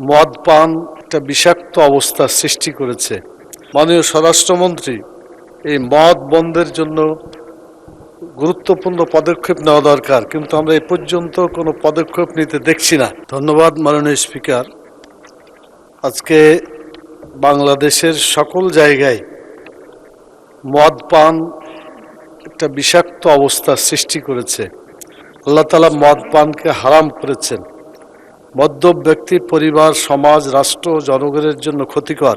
মদ পান একটা বিষাক্ত অবস্থার সৃষ্টি করেছে। মাননীয় স্বরাষ্ট্রমন্ত্রী এই মদ বন্ধের জন্য গুরুত্বপূর্ণ পদক্ষেপ নেওয়া দরকার, কিন্তু আমরা এ পর্যন্ত কোনো পদক্ষেপ নিতে দেখছি না। ধন্যবাদ মাননীয় স্পিকার। আজকে বাংলাদেশের সকল জায়গায় মদ পান একটা বিষাক্ত অবস্থার সৃষ্টি করেছে। আল্লাহ তাআলা মদ পানকে হারাম করেছেন। মদ্যপ ব্যক্তি, পরিবার, সমাজ, রাষ্ট্র, জনগণের জন্য ক্ষতিকর।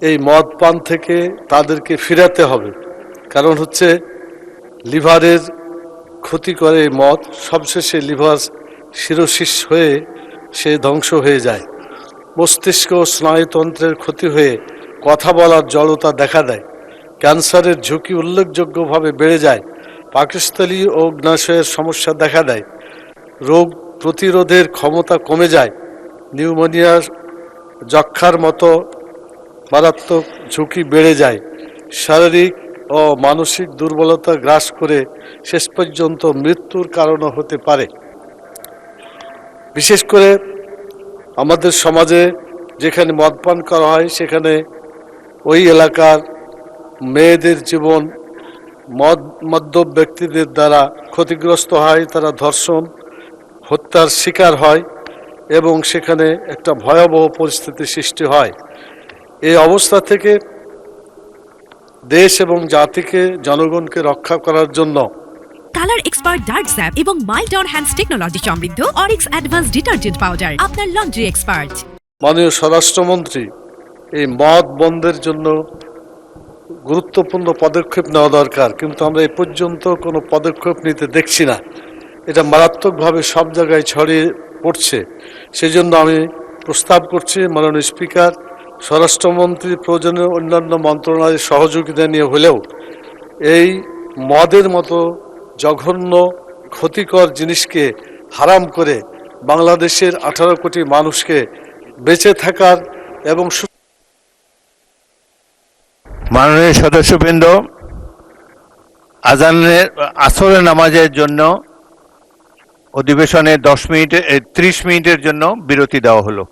এই মদ পান থেকে তাদেরকে ফিরাতে হবে, কারণ হচ্ছে লিভারের ক্ষতি করে এই মদ। সবশেষে লিভার সিরোসিস হয়ে সে ধ্বংস হয়ে যায়। মস্তিষ্ক ও স্নায়ুতন্ত্রের ক্ষতি হয়ে কথা বলার জড়তা দেখা দেয়। ক্যান্সারের ঝুঁকি উল্লেখযোগ্যভাবে বেড়ে যায়। পাকস্থলী ও অগ্নাশয়ের সমস্যা দেখা দেয়। রোগ প্রতিরোধের ক্ষমতা কমে যায়। নিউমোনিয়ার, যক্ষ্মার মতো মারাত্মক ঝুঁকি বেড়ে যায়। শারীরিক ও মানসিক দুর্বলতা গ্রাস করে শেষ পর্যন্ত মৃত্যুর কারণও হতে পারে। বিশেষ করে আমাদের সমাজে যেখানে মদপান করা হয় সেখানে ওই এলাকার মেয়েদের জীবন মদ্যপ ব্যক্তিদের দ্বারা ক্ষতিগ্রস্ত হয়। তারা ধর্ষণ, হত্যার শিকার হয় এবং সেখানে একটা ভয়াবহ পরিস্থিতি সৃষ্টি হয়। এই অবস্থা থেকে দেশ এবং জাতিকে, জনগণকে রক্ষা করার জন্য কালার এক্সপার্ট ডার্ক স্যাপ এবং মাইল্ড অন হ্যান্ডস টেকনোলজি সমৃদ্ধ অরিক্স অ্যাডভান্স ডিটারজেন্ট পাউডার আপনার লন্ড্রি এক্সপার্ট। মাননীয় স্বরাষ্ট্রমন্ত্রী এই মদ বন্ধের জন্য গুরুত্বপূর্ণ পদক্ষেপ নেওয়া দরকার, কিন্তু আমরা এ পর্যন্ত কোনো পদক্ষেপ নিতে দেখছি না। এটা মারাত্মকভাবে সব জায়গায় ছড়িয়ে পড়ছে। সেজন্য আমি প্রস্তাব করছি মাননীয় স্পিকার, স্বরাষ্ট্রমন্ত্রী প্রয়োজনীয় অন্যান্য মন্ত্রণালয়ের সহযোগিতা নিয়ে হলেও এই মদের মতো জঘন্য ক্ষতিকর জিনিসকে হারাম করে বাংলাদেশের 18 কোটি মানুষকে বেঁচে থাকার এবং মাননীয় সদস্যবৃন্দ, আসরের নামাজের জন্য অধিবেশনে 30 মিনিটের জন্য বিরতি দেওয়া হলো।